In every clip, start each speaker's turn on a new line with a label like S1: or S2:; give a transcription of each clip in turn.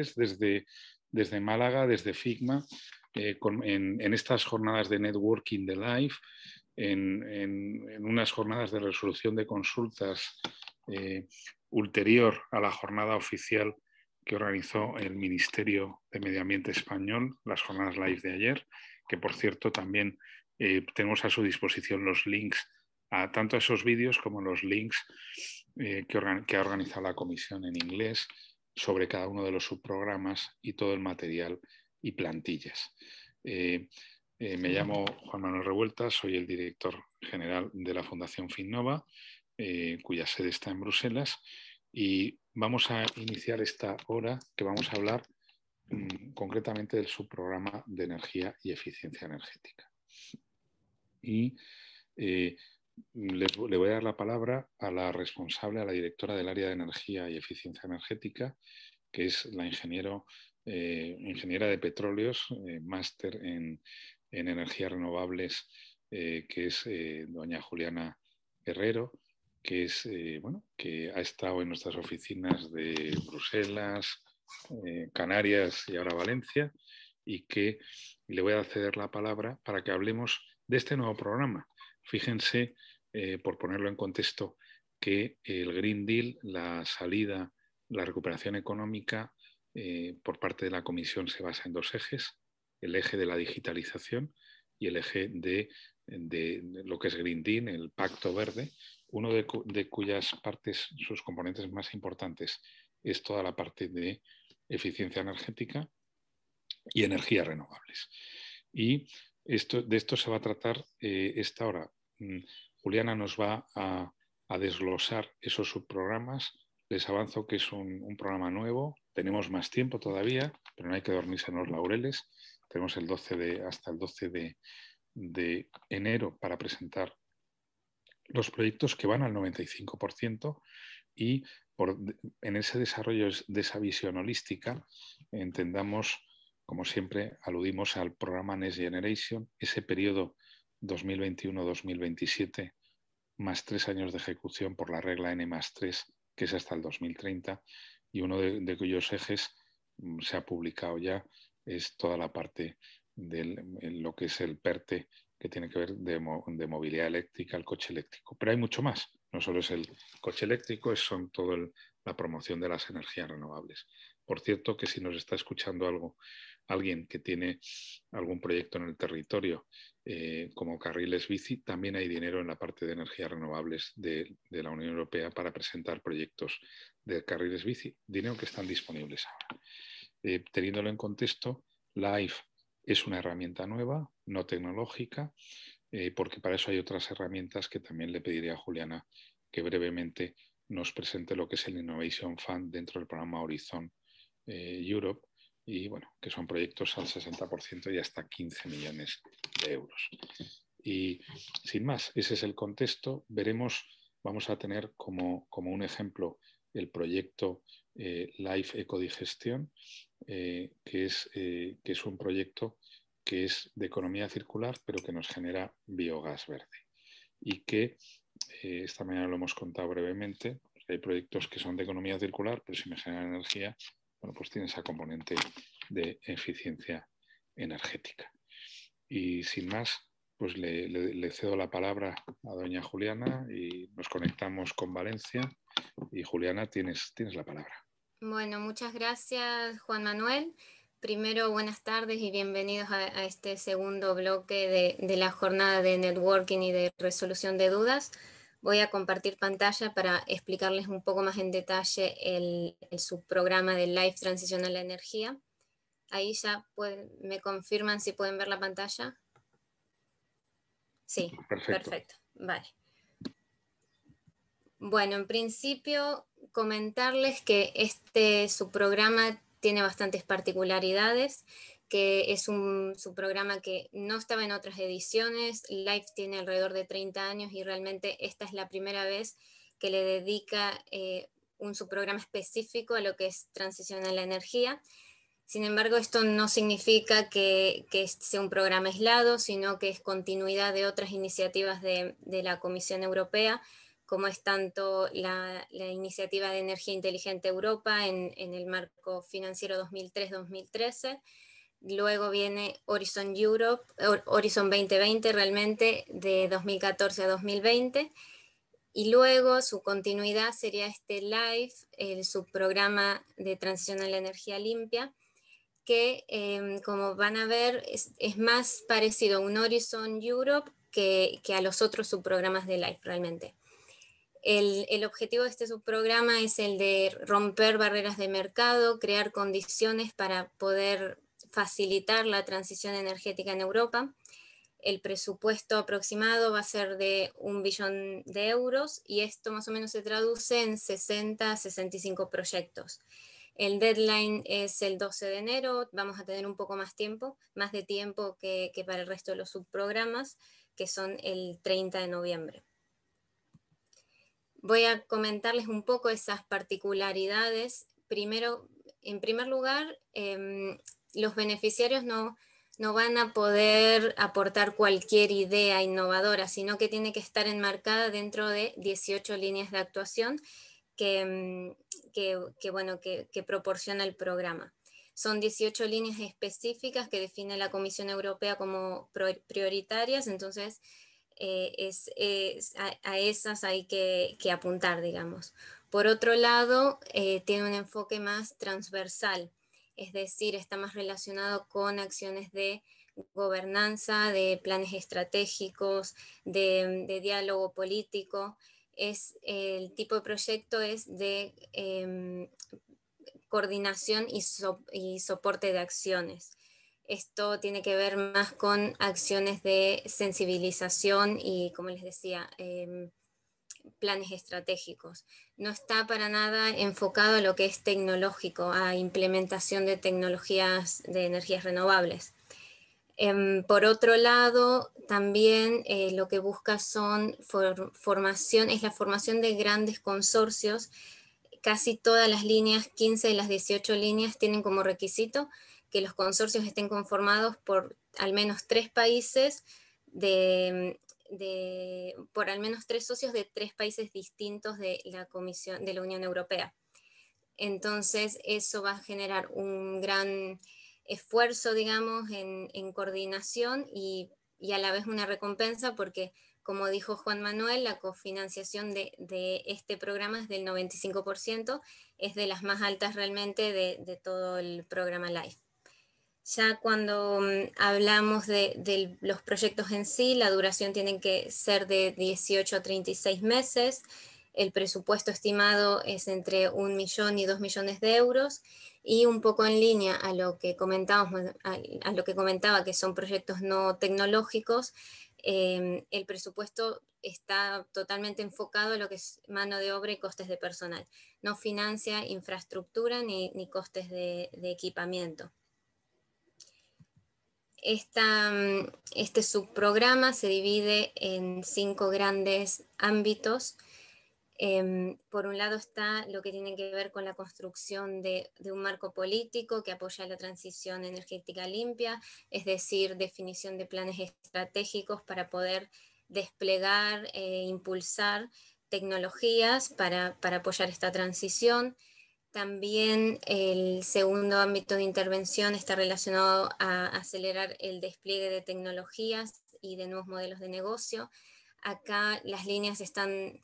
S1: tardes desde Málaga, desde Figma, en estas jornadas de networking de Live, en unas jornadas de resolución de consultas ulterior a la jornada oficial que organizó el Ministerio de Medio Ambiente español, las jornadas Live de ayer, que por cierto también tenemos a su disposición los links tanto a esos vídeos como los links que ha organizado la comisión en inglés sobre cada uno de los subprogramas y todo el material y plantillas. Me llamo Juan Manuel Revuelta, soy el director general de la Fundación Finnova, cuya sede está en Bruselas, y vamos a iniciar esta hora que vamos a hablar concretamente del subprograma de energía y eficiencia energética. Y le voy a dar la palabra a la responsable, a la directora del área de energía y eficiencia energética, que es la ingeniera de petróleos, máster en energías renovables, que es doña Juliana Herrero, que que ha estado en nuestras oficinas de Bruselas, Canarias y ahora Valencia, y que le voy a ceder la palabra para que hablemos de este nuevo programa. Fíjense, por ponerlo en contexto, que el Green Deal, la salida, la recuperación económica por parte de la Comisión se basa en dos ejes: el eje de la digitalización y el eje de lo que es Green Deal, el Pacto Verde, uno de cuyas partes, sus componentes más importantes, es toda la parte de eficiencia energética y energías renovables. Y de esto se va a tratar esta hora. Juliana nos va a desglosar esos subprogramas. Les avanzo que es un programa nuevo. Tenemos más tiempo todavía, pero no hay que dormirse en los laureles. Tenemos hasta el 12 de enero para presentar los proyectos, que van al 95%, y en ese desarrollo de esa visión holística entendamos, como siempre, aludimos al programa Next Generation, ese periodo 2021-2027, más 3 años de ejecución por la regla N+3, que es hasta el 2030, y uno de cuyos ejes se ha publicado ya, es toda la parte de lo que es el PERTE, que tiene que ver de movilidad eléctrica, el coche eléctrico. Pero hay mucho más, no solo es el coche eléctrico, son toda la promoción de las energías renovables. Por cierto, que si nos está escuchando alguien que tiene algún proyecto en el territorio, como carriles bici, también hay dinero en la parte de energías renovables de la Unión Europea para presentar proyectos de carriles bici, dinero que están disponibles ahora. Teniéndolo en contexto, Live es una herramienta nueva, no tecnológica, porque para eso hay otras herramientas que también le pediría a Juliana que brevemente nos presente lo que es el Innovation Fund dentro del programa Horizon Europe, y que son proyectos al 60% y hasta 15 millones de euros. Y sin más, ese es el contexto. Vamos a tener como un ejemplo el proyecto Live Ecodigestión, que es un proyecto que es de economía circular, pero que nos genera biogás verde. Y que esta mañana lo hemos contado brevemente. Hay proyectos que son de economía circular, pero si me generan energía, pues tiene esa componente de eficiencia energética. Y sin más, pues le cedo la palabra a doña Juliana y nos conectamos con Valencia. Y Juliana, tienes la palabra.
S2: Bueno, muchas gracias, Juan Manuel. Primero, buenas tardes y bienvenidos a este segundo bloque de la jornada de networking y de resolución de dudas. Voy a compartir pantalla para explicarles un poco más en detalle el subprograma de Live Transición a la Energía. Ahí ya me confirman si pueden ver la pantalla. Sí, perfecto. Vale. Bueno, en principio comentarles que este subprograma tiene bastantes particularidades, que es un subprograma que no estaba en otras ediciones. Live tiene alrededor de 30 años y realmente esta es la primera vez que le dedica un subprograma específico a lo que es transición a la energía. Sin embargo, esto no significa que sea un programa aislado, sino que es continuidad de otras iniciativas de la Comisión Europea, como es tanto la iniciativa de energía inteligente Europa en el marco financiero 2003-2013, luego viene Horizon Europe, Horizon 2020 realmente de 2014 a 2020, y luego su continuidad sería este LIFE, el subprograma de transición a la energía limpia, que como van a ver es más parecido a un Horizon Europe que a los otros subprogramas de LIFE realmente. El objetivo de este subprograma es el de romper barreras de mercado, crear condiciones para poder facilitar la transición energética en Europa. El presupuesto aproximado va a ser de 1 billón de euros y esto más o menos se traduce en 60 a 65 proyectos. El deadline es el 12 de enero, vamos a tener un poco más tiempo, más de tiempo que para el resto de los subprogramas, que son el 30 de noviembre. Voy a comentarles un poco esas particularidades. Primero, en primer lugar, los beneficiarios no van a poder aportar cualquier idea innovadora, sino que tiene que estar enmarcada dentro de 18 líneas de actuación que proporciona el programa. Son 18 líneas específicas que define la Comisión Europea como prioritarias, entonces a esas hay que apuntar, digamos. Por otro lado, tiene un enfoque más transversal, es decir, está más relacionado con acciones de gobernanza, de planes estratégicos, de diálogo político. El tipo de proyecto es de coordinación y soporte de acciones. Esto tiene que ver más con acciones de sensibilización y, como les decía, planes estratégicos. No está para nada enfocado a lo que es tecnológico, a implementación de tecnologías de energías renovables. Por otro lado, también lo que busca son es la formación de grandes consorcios. Casi todas las líneas, 15 de las 18 líneas, tienen como requisito que los consorcios estén conformados por al menos 3 países, por al menos 3 socios de 3 países distintos de la Comisión de la Unión Europea. Entonces eso va a generar un gran esfuerzo, digamos, en coordinación y a la vez una recompensa porque, como dijo Juan Manuel, la cofinanciación de este programa es del 95%, es de las más altas realmente de todo el programa LIFE. Ya cuando hablamos de los proyectos en sí, la duración tiene que ser de 18 a 36 meses, el presupuesto estimado es entre 1 millón y 2 millones de euros, y un poco en línea a lo que comentaba, que son proyectos no tecnológicos, el presupuesto está totalmente enfocado a lo que es mano de obra y costes de personal. No financia infraestructura ni costes de equipamiento. Este subprograma se divide en 5 grandes ámbitos. Por un lado está lo que tiene que ver con la construcción de un marco político que apoya la transición energética limpia, es decir, definición de planes estratégicos para poder desplegar e impulsar tecnologías para apoyar esta transición. También el segundo ámbito de intervención está relacionado a acelerar el despliegue de tecnologías y de nuevos modelos de negocio. Acá las líneas están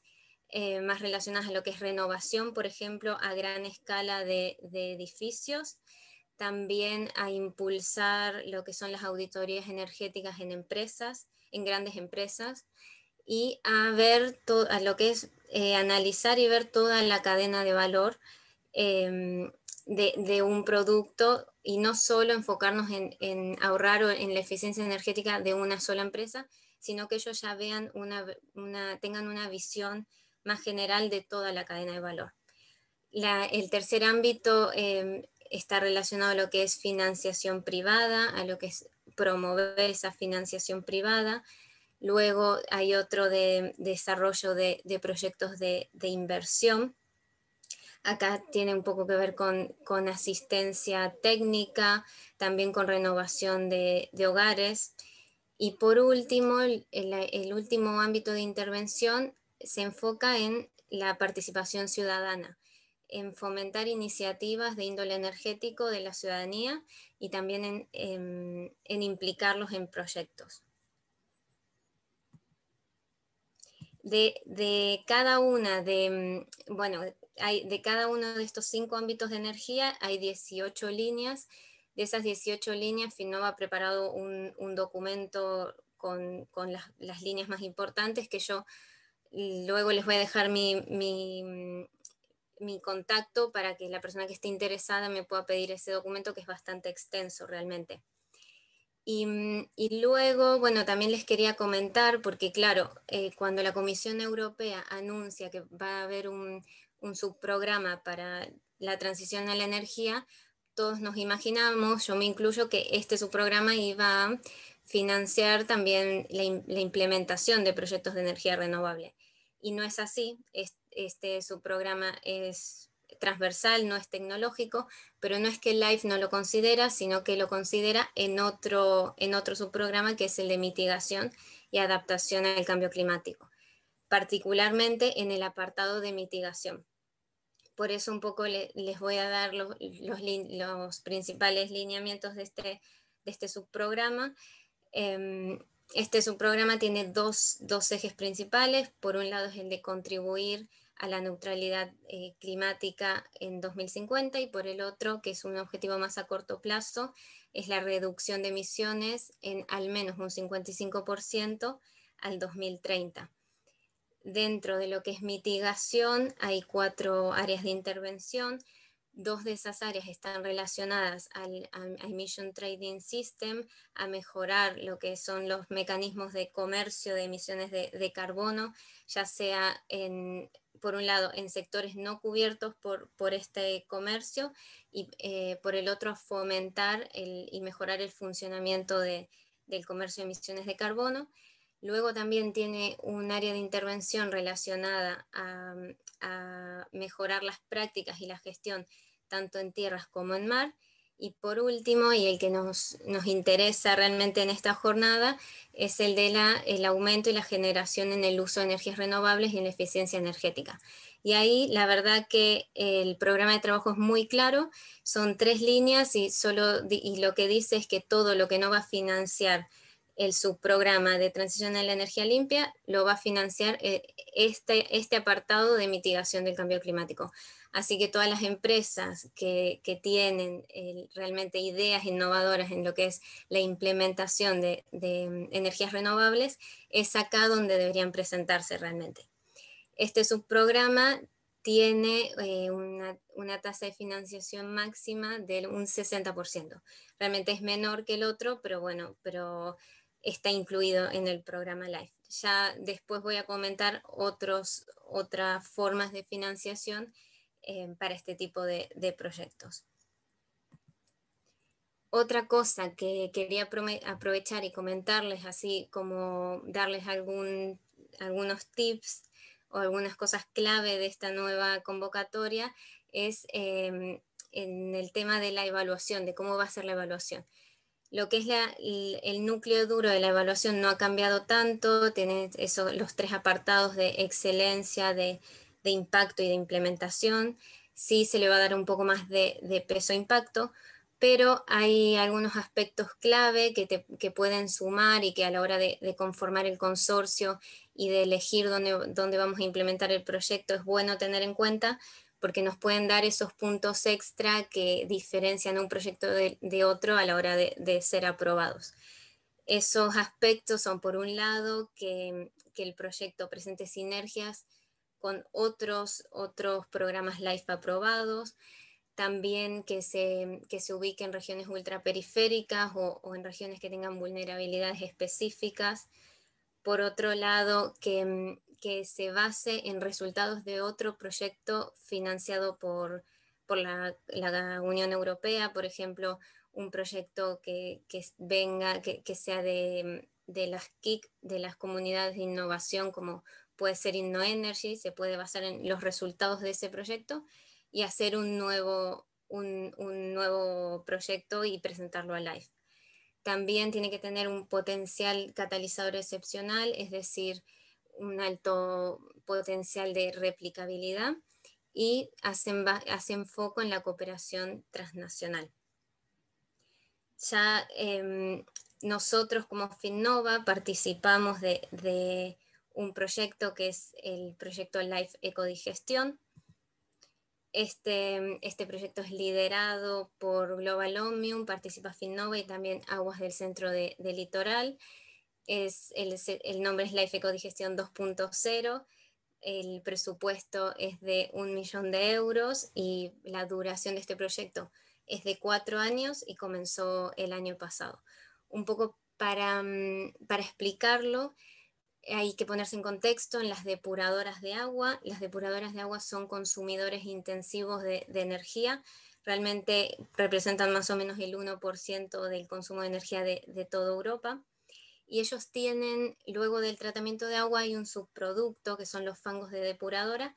S2: más relacionadas a lo que es renovación, por ejemplo, a gran escala de edificios. También a impulsar lo que son las auditorías energéticas en empresas, en grandes empresas, y a ver a lo que es analizar y ver toda la cadena de valor de un producto y no solo enfocarnos en ahorrar o en la eficiencia energética de una sola empresa, sino que ellos ya vean tengan una visión más general de toda la cadena de valor. El tercer ámbito está relacionado a lo que es financiación privada, a lo que es promover esa financiación privada. Luego hay otro de desarrollo de proyectos de inversión. Acá tiene un poco que ver con asistencia técnica, también con renovación de hogares. Y por último, el último ámbito de intervención se enfoca en la participación ciudadana, en fomentar iniciativas de índole energético de la ciudadanía y también en implicarlos en proyectos. De cada una de, bueno, de cada uno de estos 5 ámbitos de energía hay 18 líneas. De esas 18 líneas, Finnova ha preparado un documento con las líneas más importantes, que yo luego les voy a dejar mi contacto para que la persona que esté interesada me pueda pedir ese documento, que es bastante extenso realmente. Y luego, bueno, también les quería comentar, porque claro, cuando la Comisión Europea anuncia que va a haber un subprograma para la transición a la energía, todos nos imaginamos, yo me incluyo, que este subprograma iba a financiar también la implementación de proyectos de energía renovable. Y no es así, este subprograma es transversal, no es tecnológico, pero no es que LIFE no lo considera, sino que lo considera en otro subprograma, que es el de mitigación y adaptación al cambio climático, particularmente en el apartado de mitigación. Por eso un poco les voy a dar los principales lineamientos de este subprograma. Este subprograma tiene dos ejes principales. Por un lado es el de contribuir a la neutralidad climática en 2050, y por el otro, que es un objetivo más a corto plazo, es la reducción de emisiones en al menos un 55% al 2030. Dentro de lo que es mitigación hay 4 áreas de intervención. 2 de esas áreas están relacionadas al Emission Trading System, a mejorar lo que son los mecanismos de comercio de emisiones de carbono, ya sea por un lado en sectores no cubiertos por este comercio, y por el otro fomentar y mejorar el funcionamiento del comercio de emisiones de carbono. Luego también tiene un área de intervención relacionada a mejorar las prácticas y la gestión tanto en tierras como en mar. Y por último, y el que nos interesa realmente en esta jornada, es el de el aumento y la generación en el uso de energías renovables y en la eficiencia energética. Y ahí la verdad que el programa de trabajo es muy claro, son 3 líneas y lo que dice es que todo lo que no va a financiar el subprograma de transición a la energía limpia lo va a financiar este apartado de mitigación del cambio climático. Así que todas las empresas que tienen realmente ideas innovadoras en lo que es la implementación de energías renovables, es acá donde deberían presentarse realmente. Este subprograma tiene una tasa de financiación máxima de un 60%. Realmente es menor que el otro, pero bueno, está incluido en el programa LIFE. Ya después voy a comentar otras formas de financiación para este tipo de proyectos. Otra cosa que quería aprovechar y comentarles, así como darles algunos tips o algunas cosas clave de esta nueva convocatoria, es en el tema de la evaluación, de cómo va a ser la evaluación. Lo que es el núcleo duro de la evaluación no ha cambiado tanto, tiene los 3 apartados de excelencia, de impacto y de implementación. Sí se le va a dar un poco más de peso a impacto, pero hay algunos aspectos clave que pueden sumar y que a la hora de conformar el consorcio y de elegir dónde vamos a implementar el proyecto es bueno tener en cuenta, porque nos pueden dar esos puntos extra que diferencian un proyecto de otro a la hora de ser aprobados. Esos aspectos son, por un lado, que el proyecto presente sinergias con otros programas LIFE aprobados, también que se ubique en regiones ultraperiféricas o en regiones que tengan vulnerabilidades específicas. Por otro lado, que se base en resultados de otro proyecto financiado por la Unión Europea, por ejemplo, un proyecto que sea de las KIC, de las comunidades de innovación, como puede ser InnoEnergy, se puede basar en los resultados de ese proyecto y hacer un nuevo proyecto y presentarlo a LIFE. También tiene que tener un potencial catalizador excepcional, es decir, un alto potencial de replicabilidad y hacen foco en la cooperación transnacional. Ya nosotros como Finnova participamos de un proyecto que es el proyecto Life Ecodigestión. Este proyecto es liderado por Global Omnium, participa Finnova y también Aguas del Centro de Litoral. El nombre es Life Ecodigestión 2.0. El presupuesto es de 1 millón de euros y la duración de este proyecto es de 4 años y comenzó el año pasado. Un poco para explicarlo, hay que ponerse en contexto en las depuradoras de agua. Las depuradoras de agua son consumidores intensivos de energía. Realmente representan más o menos el 1% del consumo de energía de toda Europa. Y ellos tienen, luego del tratamiento de agua, hay un subproducto que son los fangos de depuradora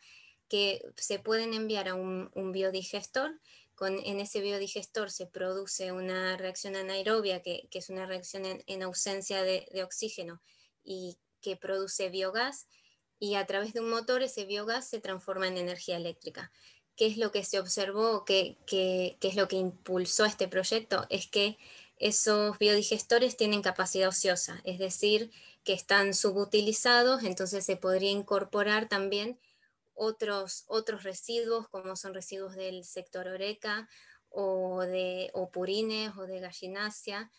S2: que se pueden enviar a un biodigestor. En ese biodigestor se produce una reacción anaerobia, que es una reacción en ausencia de oxígeno y que produce biogás, y a través de un motor ese biogás se transforma en energía eléctrica. ¿Qué es lo que se observó? ¿Qué es lo que impulsó este proyecto? Es que esos biodigestores tienen capacidad ociosa, es decir, que están subutilizados, entonces se podría incorporar también otros residuos, como son residuos del sector Horeca o purines o de gallinácea.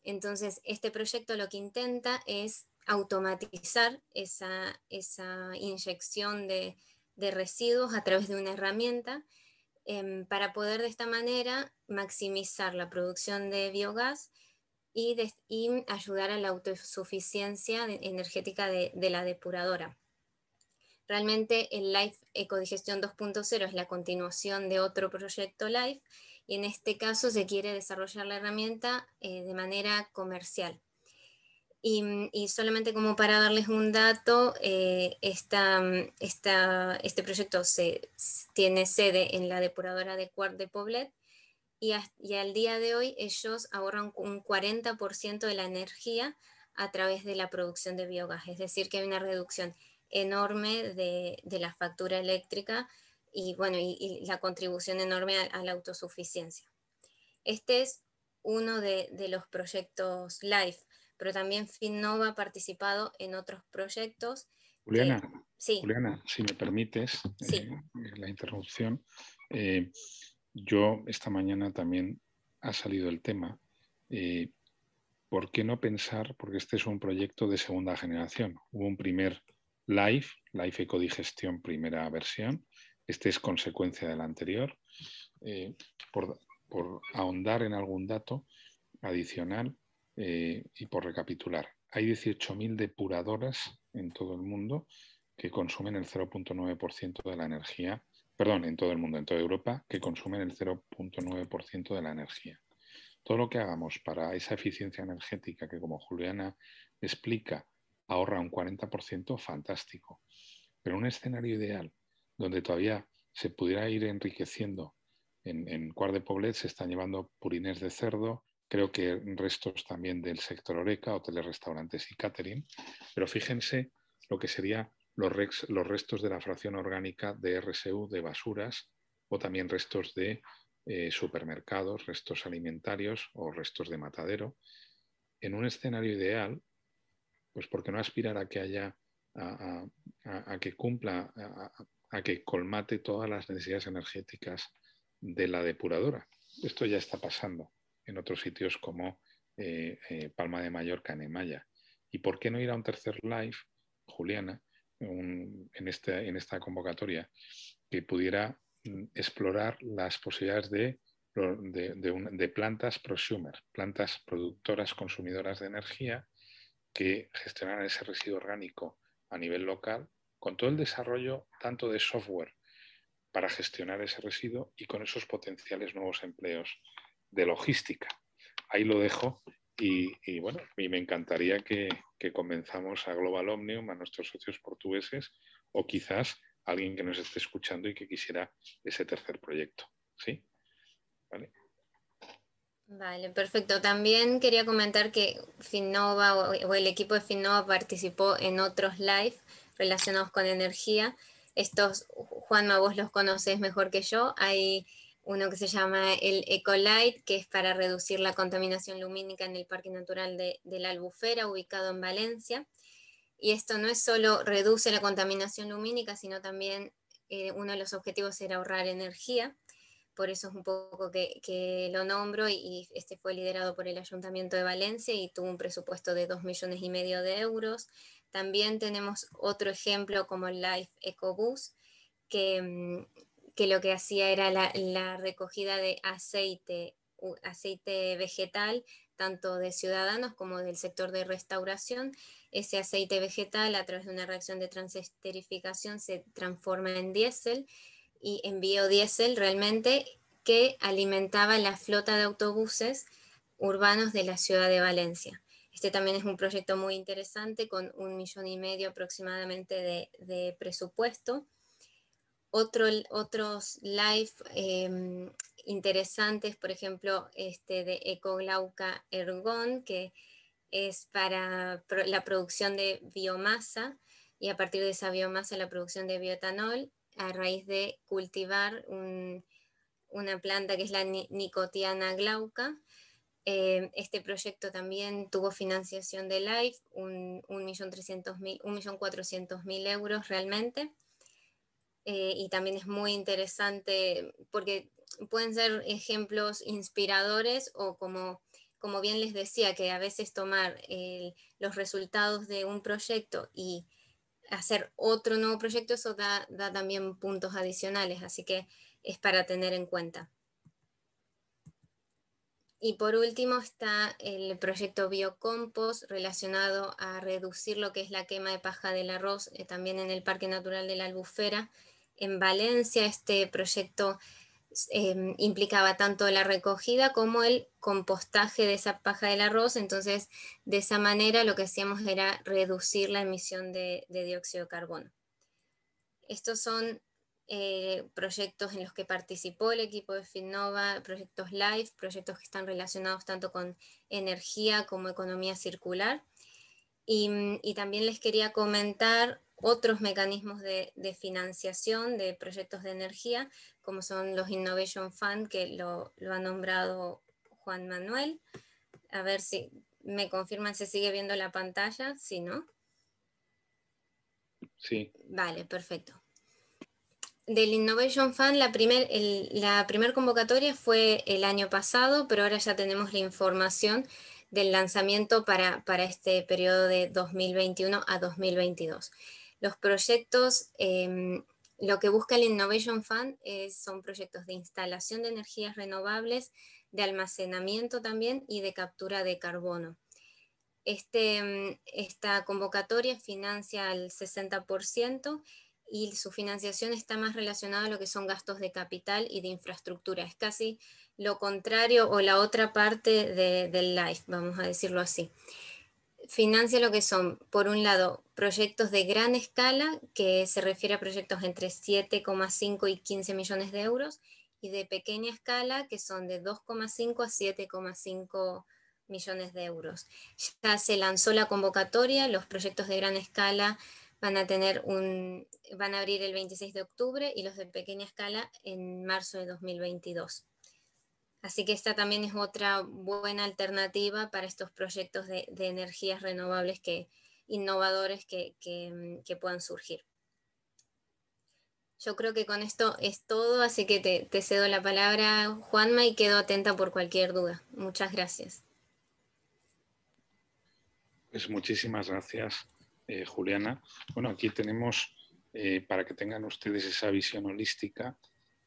S2: Entonces, este proyecto lo que intenta es automatizar esa inyección de residuos a través de una herramienta para poder de esta manera maximizar la producción de biogás y ayudar a la autosuficiencia energética de la depuradora. Realmente el Life Ecodigestión 2.0 es la continuación de otro proyecto Life, y en este caso se quiere desarrollar la herramienta de manera comercial. Y solamente como para darles un dato, este proyecto tiene sede en la depuradora de Quart de Poblet, y al día de hoy ellos ahorran un 40% de la energía a través de la producción de biogás, es decir, que hay una reducción enorme de la factura eléctrica y, bueno, y la contribución enorme a la autosuficiencia. Este es uno de los proyectos LIFE, pero también Finnova ha participado en otros proyectos.
S1: Juliana,
S2: Sí.
S1: Juliana, si me permites
S2: Sí.
S1: la interrupción, yo esta mañana también ha salido el tema. ¿Por qué no pensar? Porque este es un proyecto de segunda generación. Hubo un primer Life Ecodigestión primera versión. Este es consecuencia del anterior. Por ahondar en algún dato adicional y por recapitular. Hay 18.000 depuradoras en todo el mundo que consumen el 0.9% de la energía, perdón, en todo el mundo, en toda Europa, que consumen el 0.9% de la energía. Todo lo que hagamos para esa eficiencia energética que, como Juliana explica, ahorra un 40%, fantástico. Pero un escenario ideal donde todavía se pudiera ir enriqueciendo. En Quart de Poblet se están llevando purines de cerdo, creo que restos también del sector Horeca, hoteles, restaurantes y catering, pero fíjense lo que serían los restos de la fracción orgánica de RSU de basuras o también restos de supermercados, restos alimentarios o restos de matadero. En un escenario ideal, pues ¿por qué no aspirar a que haya, a que cumpla, a que colmate todas las necesidades energéticas de la depuradora? Esto ya está pasando en otros sitios como Palma de Mallorca, en Emaya. ¿Y por qué no ir a un tercer live, Juliana, en esta convocatoria, que pudiera explorar las posibilidades de plantas prosumer, plantas productoras consumidoras de energía que gestionaran ese residuo orgánico a nivel local, con todo el desarrollo tanto de software para gestionar ese residuo y con esos potenciales nuevos empleos de logística. Ahí lo dejo y bueno, y me encantaría que convenzamos a Global Omnium, a nuestros socios portugueses, o quizás a alguien que nos esté escuchando y que quisiera ese tercer proyecto. ¿Sí? ¿Vale?
S2: Vale, perfecto. También quería comentar que Finnova o el equipo de Finnova participó en otros live relacionados con energía. Estos, Juanma, vos los conoces mejor que yo. Hay uno que se llama el Ecolight, que es para reducir la contaminación lumínica en el Parque Natural de la Albufera, ubicado en Valencia. Y esto no es solo reduce la contaminación lumínica, sino también uno de los objetivos era ahorrar energía. Por eso es un poco que lo nombro, y este fue liderado por el Ayuntamiento de Valencia y tuvo un presupuesto de 2,5 millones de euros. También tenemos otro ejemplo como el Life Ecobus, que, que lo que hacía era la recogida de aceite vegetal, tanto de ciudadanos como del sector de restauración. Ese aceite vegetal, a través de una reacción de transesterificación, se transforma en diésel y en biodiesel realmente, que alimentaba la flota de autobuses urbanos de la ciudad de Valencia. Este también es un proyecto muy interesante con 1,5 millones aproximadamente de presupuesto. Otros live interesantes, por ejemplo, este de Ecoglauca Ergón, que es para la producción de biomasa, y a partir de esa biomasa la producción de bioetanol a raíz de cultivar una planta que es la Nicotiana glauca. Este proyecto también tuvo financiación de LIFE, 1.400.000 euros realmente. Y también es muy interesante porque pueden ser ejemplos inspiradores, o como bien les decía, que a veces tomar los resultados de un proyecto y hacer otro nuevo proyecto, eso da también puntos adicionales, así que es para tener en cuenta. Y por último está el proyecto Biocompost, relacionado a reducir lo que es la quema de paja del arroz, también en el Parque Natural de la Albufera, en Valencia. Este proyecto implicaba tanto la recogida como el compostaje de esa paja del arroz. Entonces, de esa manera lo que hacíamos era reducir la emisión de dióxido de carbono. Estos son proyectos en los que participó el equipo de Finnova, proyectos LIFE, proyectos que están relacionados tanto con energía como economía circular. Y también les quería comentar otros mecanismos de financiación de proyectos de energía, como son los Innovation Fund, que lo ha nombrado Juan Manuel. A ver si me confirman, ¿se sigue viendo la pantalla? Sí, ¿no?
S1: Sí.
S2: Vale, perfecto. Del Innovation Fund, la primer convocatoria fue el año pasado, pero ahora ya tenemos la información del lanzamiento para este periodo de 2021 a 2022. Los proyectos, lo que busca el Innovation Fund son proyectos de instalación de energías renovables, de almacenamiento también y de captura de carbono. Esta convocatoria financia al 60%, y su financiación está más relacionada a lo que son gastos de capital y de infraestructura. Es casi lo contrario, o la otra parte del LIFE, vamos a decirlo así. Financia lo que son, por un lado, proyectos de gran escala, que se refiere a proyectos entre 7,5 y 15 millones de euros, y de pequeña escala, que son de 2,5 a 7,5 millones de euros. Ya se lanzó la convocatoria, los proyectos de gran escala van a abrir el 26 de octubre y los de pequeña escala en marzo de 2022. Así que esta también es otra buena alternativa para estos proyectos de energías renovables innovadores que puedan surgir. Yo creo que con esto es todo, así que te cedo la palabra, Juanma, y quedo atenta por cualquier duda. Muchas gracias.
S1: Pues muchísimas gracias, Juliana. Bueno, aquí tenemos, para que tengan ustedes esa visión holística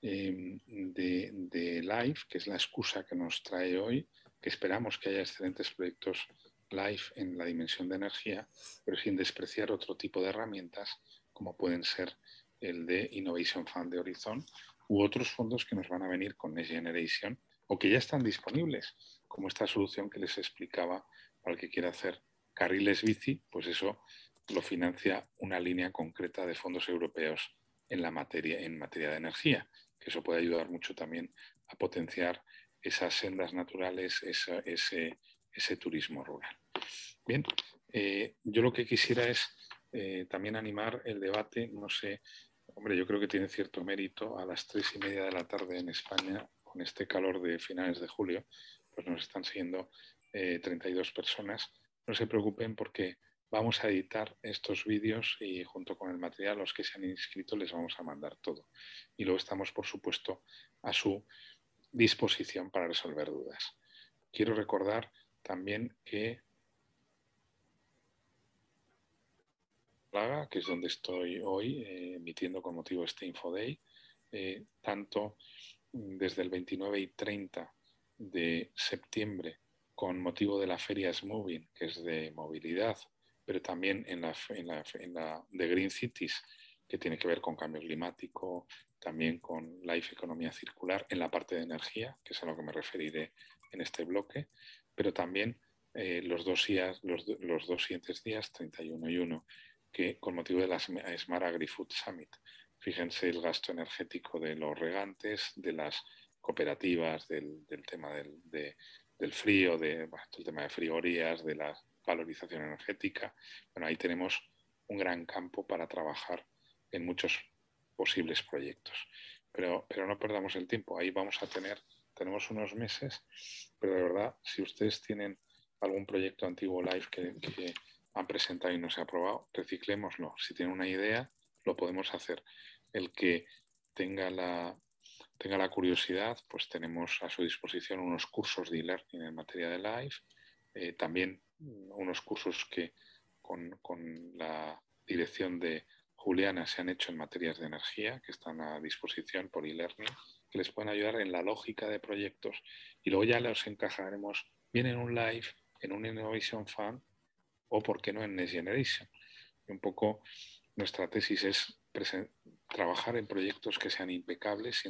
S1: de LIFE, que es la excusa que nos trae hoy, que esperamos que haya excelentes proyectos LIFE en la dimensión de energía, pero sin despreciar otro tipo de herramientas, como pueden ser el de Innovation Fund de Horizon, u otros fondos que nos van a venir con Next Generation, o que ya están disponibles, como esta solución que les explicaba para el que quiera hacer carriles bici, pues eso lo financia una línea concreta de fondos europeos en materia de energía, que eso puede ayudar mucho también a potenciar esas sendas naturales, ese turismo rural. Bien, yo lo que quisiera es también animar el debate, no sé, hombre, yo creo que tiene cierto mérito a las 3:30 de la tarde en España, con este calor de finales de julio, pues nos están siguiendo 32 personas. No se preocupen porque vamos a editar estos vídeos y junto con el material, los que se han inscrito, les vamos a mandar todo. Y luego estamos, por supuesto, a su disposición para resolver dudas. Quiero recordar también que Málaga, que es donde estoy hoy, emitiendo con motivo de este InfoDay, tanto desde el 29 y 30 de septiembre con motivo de la feria Smoving, que es de movilidad, pero también en la de Green Cities, que tiene que ver con cambio climático, también con Life Economía Circular, en la parte de energía, que es a lo que me referiré en este bloque, pero también los dos siguientes días, 31 y 1, que con motivo de la Smart Agri-Food Summit. Fíjense el gasto energético de los regantes, de las cooperativas, del tema del frío, del tema de frigorías, de la valorización energética. Bueno, ahí tenemos un gran campo para trabajar en muchos posibles proyectos. Pero no perdamos el tiempo, ahí tenemos unos meses, pero de verdad, si ustedes tienen algún proyecto antiguo live que han presentado y no se ha aprobado, reciclémoslo. Si tienen una idea, lo podemos hacer. El que tenga la curiosidad, pues tenemos a su disposición unos cursos de e-learning en materia de live, también unos cursos que con la dirección de Juliana se han hecho en materias de energía, que están a disposición por e-learning, que les pueden ayudar en la lógica de proyectos. Y luego ya los encajaremos bien en un live, en un Innovation Fund, o por qué no en Next Generation. Y un poco nuestra tesis es trabajar en proyectos que sean impecables,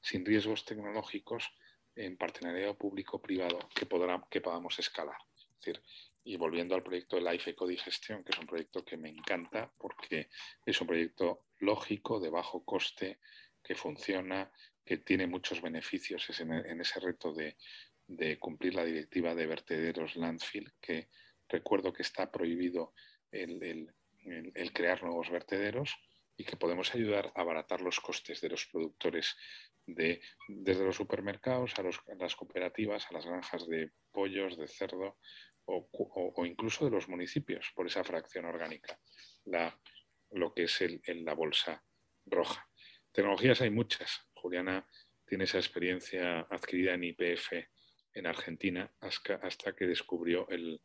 S1: sin riesgos tecnológicos, en partenariado público-privado que podamos escalar. Es decir, y volviendo al proyecto de Life Ecodigestión, que es un proyecto que me encanta porque es un proyecto lógico, de bajo coste, que funciona, que tiene muchos beneficios en ese reto de cumplir la directiva de vertederos landfill, que recuerdo que está prohibido el crear nuevos vertederos y que podemos ayudar a abaratar los costes de los productores desde los supermercados a las cooperativas, a las granjas de pollos, de cerdo o incluso de los municipios por esa fracción orgánica, lo que es la bolsa roja. Tecnologías hay muchas. Juliana tiene esa experiencia adquirida en YPF en Argentina hasta que descubrió el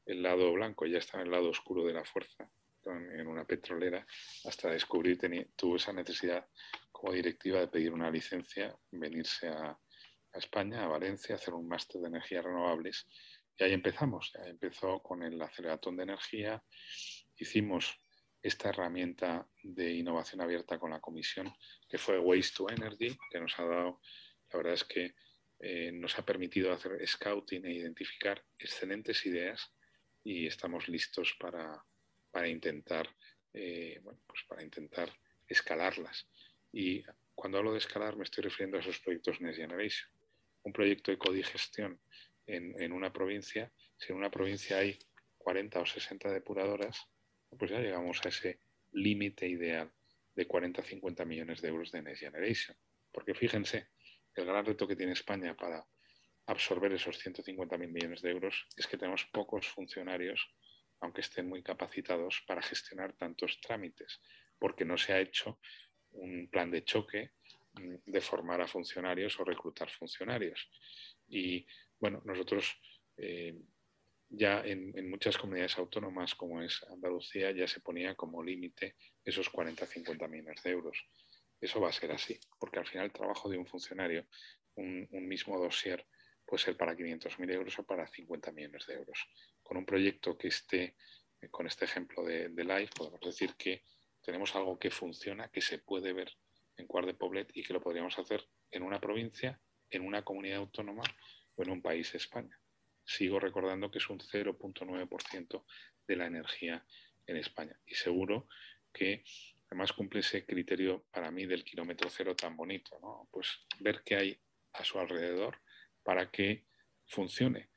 S1: lado blanco, ya estaba en el lado oscuro de la fuerza, en una petrolera, hasta descubrir, tuvo esa necesidad como directiva de pedir una licencia, venirse a España, a Valencia, hacer un máster de energías renovables. Y ahí empezamos, empezó con el aceleratón de energía, hicimos esta herramienta de innovación abierta con la comisión, que fue Waste to Energy, que nos ha dado, la verdad es que nos ha permitido hacer scouting e identificar excelentes ideas y estamos listos para intentar, para intentar escalarlas. Y cuando hablo de escalar me estoy refiriendo a esos proyectos Next Generation. Un proyecto de codigestión en una provincia, si en una provincia hay 40 o 60 depuradoras, pues ya llegamos a ese límite ideal de 40-50 millones de euros de Next Generation. Porque fíjense, el gran reto que tiene España para absorber esos 150.000 millones de euros es que tenemos pocos funcionarios, aunque estén muy capacitados, para gestionar tantos trámites, porque no se ha hecho un plan de choque de formar a funcionarios o reclutar funcionarios. Y bueno, nosotros ya en muchas comunidades autónomas, como es Andalucía, ya se ponía como límite esos 40-50 millones de euros. Eso va a ser así, porque al final el trabajo de un funcionario, un mismo dossier, puede ser para 500.000 euros o para 50 millones de euros. Con un proyecto que esté, con este ejemplo de Life, podemos decir que tenemos algo que funciona, que se puede ver en Quart de Poblet y que lo podríamos hacer en una provincia, en una comunidad autónoma o en un país, España. Sigo recordando que es un 0,9% de la energía en España. Y seguro que además cumple ese criterio para mí del kilómetro cero tan bonito, ¿no? Pues ver que hay a su alrededor para que funcione.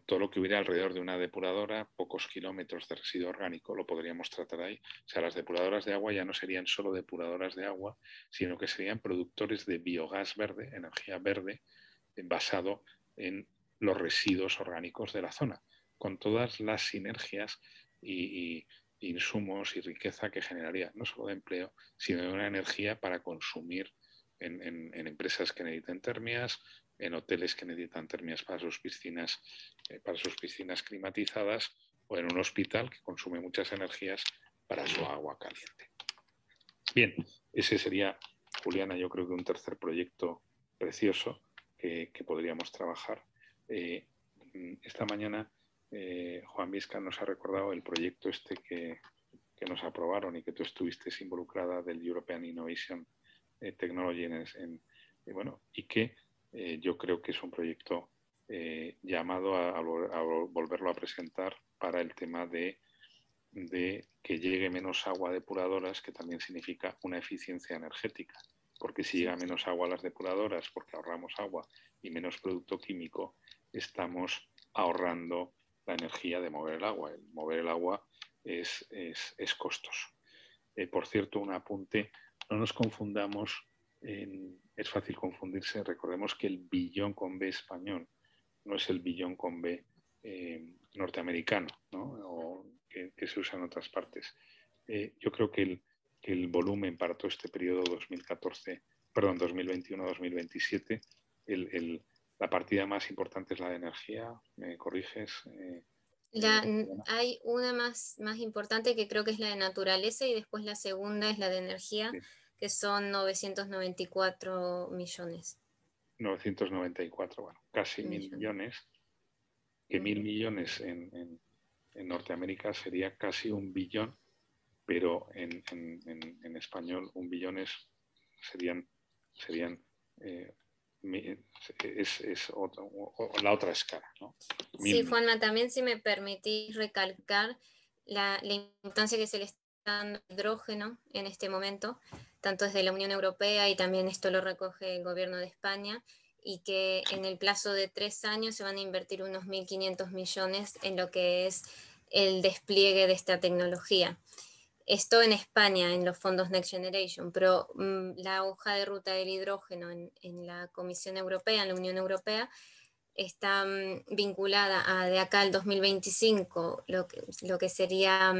S1: Todo lo que hubiera alrededor de una depuradora, pocos kilómetros de residuo orgánico, lo podríamos tratar ahí. O sea, las depuradoras de agua ya no serían solo depuradoras de agua, sino que serían productores de biogás verde, energía verde, basado en los residuos orgánicos de la zona, con todas las sinergias y insumos y riqueza que generaría, no solo de empleo, sino de una energía para consumir en empresas que necesitan termias, en hoteles que necesitan termias para sus piscinas climatizadas, o en un hospital que consume muchas energías para su agua caliente. Bien, ese sería, Juliana, yo creo que un tercer proyecto precioso que podríamos trabajar. Esta mañana Juan Visca nos ha recordado el proyecto este que nos aprobaron y que tú estuviste involucrada, del European Innovation Technology y que yo creo que es un proyecto llamado a volverlo a presentar para el tema de que llegue menos agua a depuradoras, que también significa una eficiencia energética, porque si llega menos agua a las depuradoras, porque ahorramos agua y menos producto químico, estamos ahorrando la energía de mover el agua. El mover el agua es costoso. Por cierto, un apunte, no nos confundamos, es fácil confundirse, recordemos que el billón con B español no es el billón con B norteamericano, ¿no? O que se usa en otras partes. Yo creo que el volumen para todo este periodo 2021-2027, la partida más importante es la de energía. ¿Me corriges?
S2: Hay una más importante que creo que es la de naturaleza, y después la segunda es la de energía, sí, que son 994 millones.
S1: 994, bueno, casi 1.000 millones. Que 1.000 millones en Norteamérica sería casi un billón, pero en español un billón serían la otra escala, ¿no?
S2: Sí, Juanma, también si me permitís recalcar la importancia que se le está dando al hidrógeno en este momento, tanto desde la Unión Europea, y también esto lo recoge el gobierno de España, y que en el plazo de 3 años se van a invertir unos 1.500 millones en lo que es el despliegue de esta tecnología. Esto en España, en los fondos Next Generation, pero la hoja de ruta del hidrógeno en la Comisión Europea, en la Unión Europea, está vinculada a de acá al 2025, lo que sería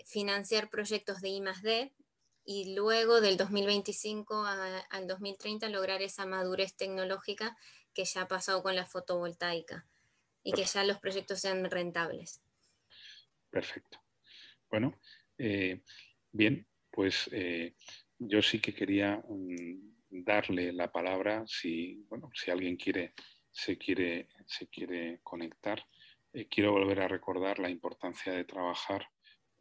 S2: financiar proyectos de I+D, y luego del 2025 al 2030 lograr esa madurez tecnológica que ya ha pasado con la fotovoltaica y que ya los proyectos sean rentables.
S1: Perfecto. Bueno, bien, pues yo sí que quería darle la palabra, si alguien se quiere conectar. Quiero volver a recordar la importancia de trabajar,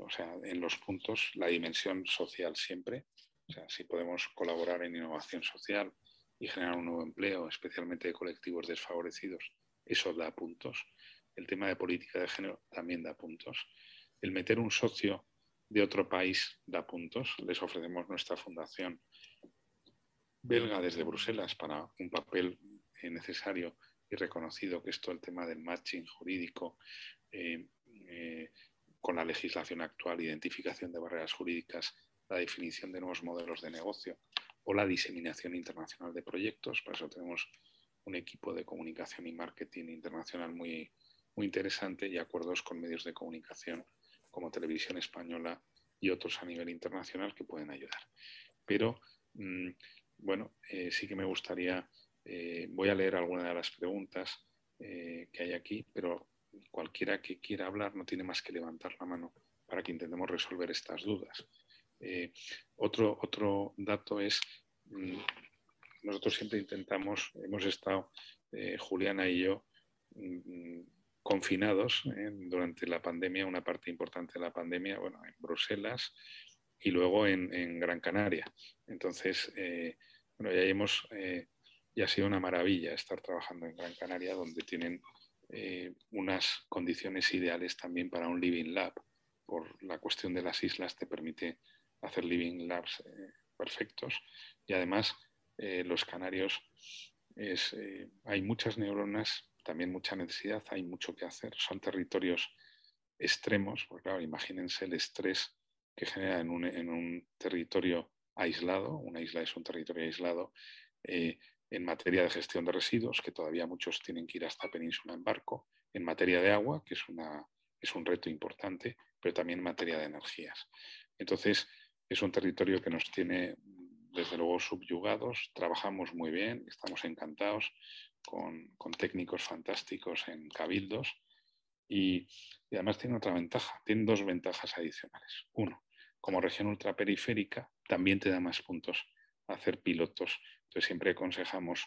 S1: o sea, en los puntos, la dimensión social siempre. O sea, si podemos colaborar en innovación social y generar un nuevo empleo, especialmente de colectivos desfavorecidos, eso da puntos. El tema de política de género también da puntos. El meter un socio de otro país da puntos. Les ofrecemos nuestra fundación belga desde Bruselas para un papel necesario y reconocido, que es todo el tema del matching jurídico, con la legislación actual, identificación de barreras jurídicas, la definición de nuevos modelos de negocio o la diseminación internacional de proyectos. Por eso tenemos un equipo de comunicación y marketing internacional muy, muy interesante, y acuerdos con medios de comunicación como Televisión Española y otros a nivel internacional que pueden ayudar. Pero, sí que me gustaría, voy a leer algunas de las preguntas que hay aquí, pero cualquiera que quiera hablar no tiene más que levantar la mano para que intentemos resolver estas dudas. Otro dato es, nosotros siempre hemos estado, Juliana y yo, confinados durante la pandemia, una parte importante de la pandemia, en Bruselas y luego en Gran Canaria. Entonces, ya ha sido una maravilla estar trabajando en Gran Canaria, donde tienen unas condiciones ideales también para un Living Lab. Por la cuestión de las islas te permite hacer Living Labs perfectos, y además los canarios hay muchas neuronas, también mucha necesidad, hay mucho que hacer. Son territorios extremos, porque claro, imagínense el estrés que genera en un territorio aislado, una isla es un territorio aislado, en materia de gestión de residuos, que todavía muchos tienen que ir a esta península en barco, en materia de agua, que es un reto importante, pero también en materia de energías. Entonces, es un territorio que nos tiene, desde luego, subyugados, trabajamos muy bien, estamos encantados con técnicos fantásticos en cabildos y además tiene otra ventaja, tiene dos ventajas adicionales. Uno, como región ultraperiférica, también te da más puntos a hacer pilotos. Entonces siempre aconsejamos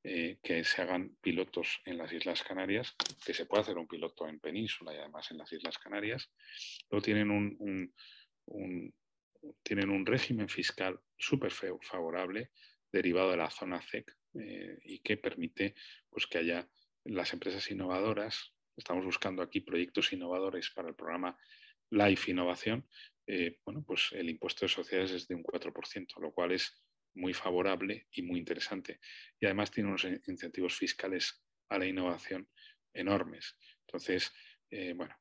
S1: que se hagan pilotos en las Islas Canarias, que se puede hacer un piloto en Península y además en las Islas Canarias. Luego tienen un régimen fiscal súper favorable derivado de la zona CEC y que permite pues, que haya las empresas innovadoras. Estamos buscando aquí proyectos innovadores para el programa Life Innovación. Bueno, pues el impuesto de sociedades es de un 4%, lo cual es muy favorable y muy interesante. Y además tiene unos incentivos fiscales a la innovación enormes. Entonces, bueno,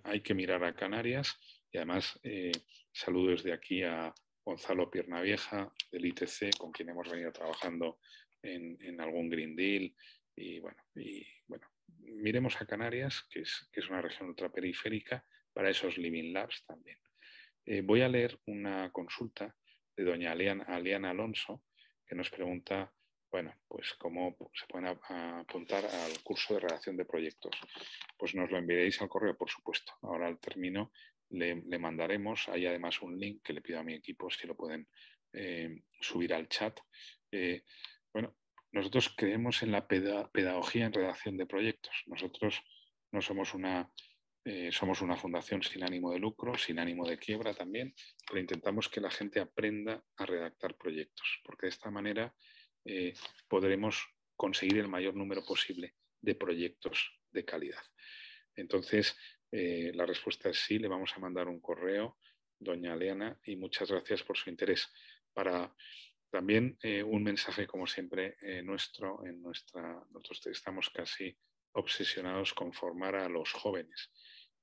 S1: hay que mirar a Canarias y además saludo desde aquí a Gonzalo Piernavieja del ITC, con quien hemos venido trabajando en algún Green Deal. Y bueno, miremos a Canarias, que es una región ultraperiférica, para esos Living Labs también. Voy a leer una consulta de doña Aliana Alonso, que nos pregunta, bueno, pues cómo se pueden apuntar al curso de redacción de proyectos. Pues nos lo enviaréis al correo, por supuesto. Ahora al término le mandaremos, hay además un link que le pido a mi equipo si lo pueden subir al chat. Bueno, nosotros creemos en la pedagogía en redacción de proyectos. Nosotros no somos somos una fundación sin ánimo de lucro, sin ánimo de quiebra también, pero intentamos que la gente aprenda a redactar proyectos, porque de esta manera podremos conseguir el mayor número posible de proyectos de calidad. Entonces, la respuesta es sí, le vamos a mandar un correo, doña Leana, y muchas gracias por su interés. Para también un mensaje, como siempre, nosotros estamos casi obsesionados con formar a los jóvenes.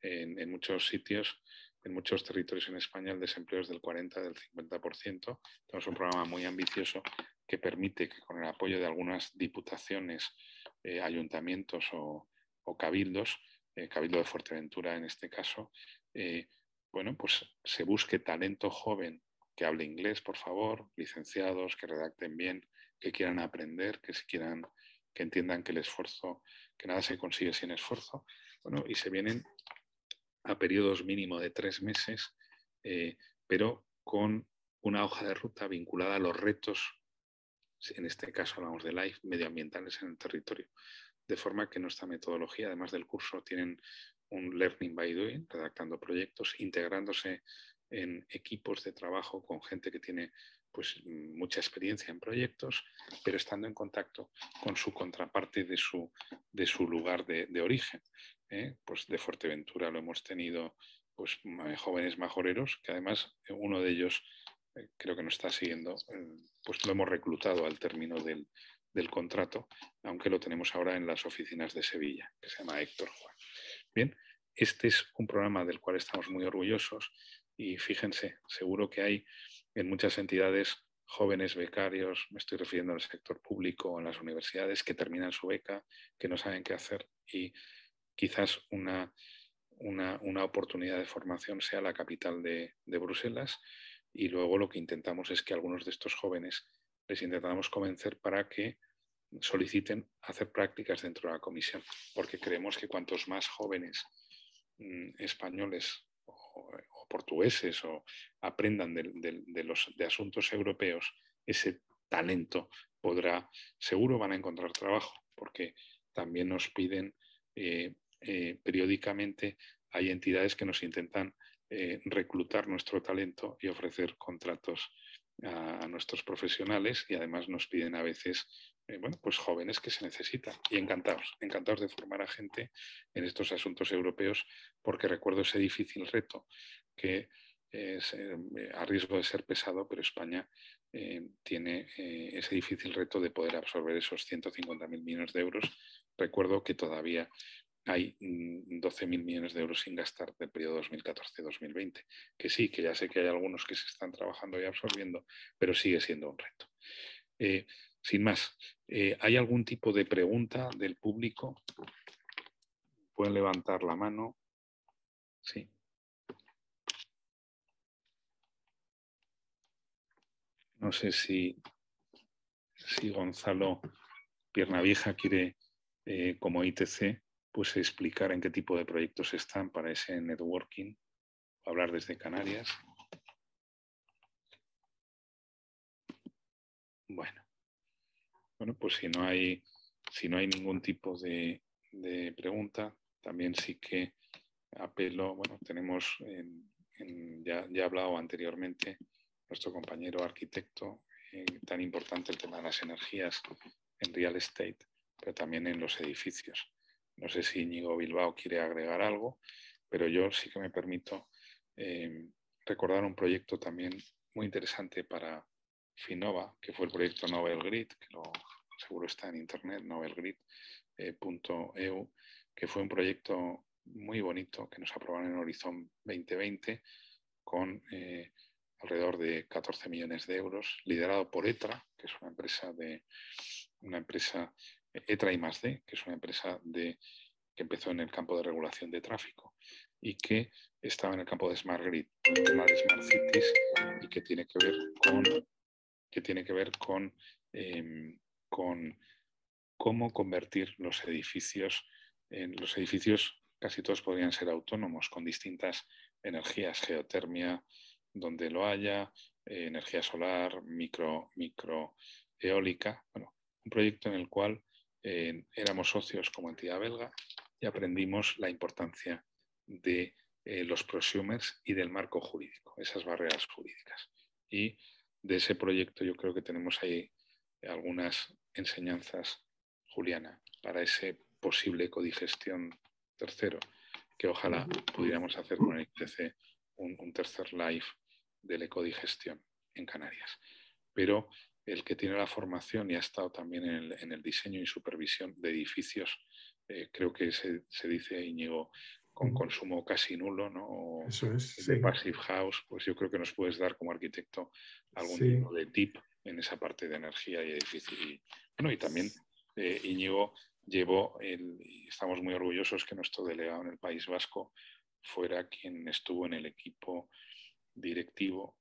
S1: En muchos sitios, en muchos territorios en España, el desempleo es del 40, del 50%. Tenemos un programa muy ambicioso que permite que con el apoyo de algunas diputaciones, ayuntamientos o cabildos, Cabildo de Fuerteventura en este caso, bueno, pues se busque talento joven que hable inglés, por favor, licenciados, que redacten bien, que quieran aprender, que entiendan que el esfuerzo, que nada se consigue sin esfuerzo. Bueno, y se vienen a periodos mínimo de 3 meses, pero con una hoja de ruta vinculada a los retos, en este caso hablamos de LIFE, medioambientales en el territorio. De forma que nuestra metodología, además del curso, tienen un Learning by Doing, redactando proyectos, integrándose en equipos de trabajo con gente que tiene pues, mucha experiencia en proyectos, pero estando en contacto con su contraparte de su lugar de origen. Pues de Fuerteventura lo hemos tenido pues, jóvenes majoreros, que además uno de ellos creo que nos está siguiendo, pues lo hemos reclutado al término del contrato, aunque lo tenemos ahora en las oficinas de Sevilla, que se llama Héctor Juan. Bien, este es un programa del cual estamos muy orgullosos y fíjense, seguro que hay en muchas entidades jóvenes becarios, me estoy refiriendo al sector público o en las universidades, que terminan su beca, que no saben qué hacer y quizás una oportunidad de formación sea la capital de Bruselas, y luego lo que intentamos es que algunos de estos jóvenes les intentamos convencer para que soliciten hacer prácticas dentro de la comisión, porque creemos que cuantos más jóvenes españoles o portugueses o aprendan de asuntos europeos, ese talento seguro van a encontrar trabajo, porque también nos piden periódicamente, hay entidades que nos intentan reclutar nuestro talento y ofrecer contratos a nuestros profesionales, y además nos piden a veces bueno, pues jóvenes que se necesitan, y encantados de formar a gente en estos asuntos europeos, porque recuerdo ese difícil reto que a riesgo de ser pesado, pero España tiene ese difícil reto de poder absorber esos 150.000 millones de euros. Recuerdo que todavía hay 12.000 millones de euros sin gastar del periodo 2014-2020, que sí, que ya sé que hay algunos que se están trabajando y absorbiendo, pero sigue siendo un reto. Sin más, ¿hay algún tipo de pregunta del público? Pueden levantar la mano. Sí. No sé si Gonzalo Piernavieja quiere, como ITC, pues explicar en qué tipo de proyectos están para ese networking, hablar desde Canarias. Bueno, pues si no hay ningún tipo de pregunta, también sí que apelo, bueno, tenemos, ya he hablado anteriormente, nuestro compañero arquitecto, tan importante el tema de las energías en real estate, pero también en los edificios. No sé si Íñigo Bilbao quiere agregar algo, pero yo sí que me permito recordar un proyecto también muy interesante para Finova, que fue el proyecto Novel Grid, que seguro está en internet, novelgrid.eu, que fue un proyecto muy bonito que nos aprobaron en Horizon 2020 con alrededor de 14 millones de euros, liderado por ETRA, que es una empresa ETRA I+D, que es una empresa que empezó en el campo de regulación de tráfico y que estaba en el campo de Smart Grid, el tema de Smart Cities, y que tiene que ver con cómo convertir los edificios. Los edificios casi todos podrían ser autónomos con distintas energías, geotermia donde lo haya, energía solar, micro eólica. Bueno, un proyecto en el cual éramos socios como entidad belga y aprendimos la importancia de los prosumers y del marco jurídico, esas barreras jurídicas. Y de ese proyecto yo creo que tenemos ahí algunas enseñanzas, Juliana, para ese posible codigestión tercero, que ojalá pudiéramos hacer con el ITC un tercer live de la ecodigestión en Canarias. Pero el que tiene la formación y ha estado también en el diseño y supervisión de edificios, creo que se dice, Íñigo, con consumo casi nulo, ¿no?
S3: Eso es,
S1: De
S3: sí.
S1: Passive House, pues yo creo que nos puedes dar como arquitecto algún tipo de tip en esa parte de energía y edificio. Y también Íñigo llevó, y estamos muy orgullosos que nuestro delegado en el País Vasco fuera quien estuvo en el equipo directivo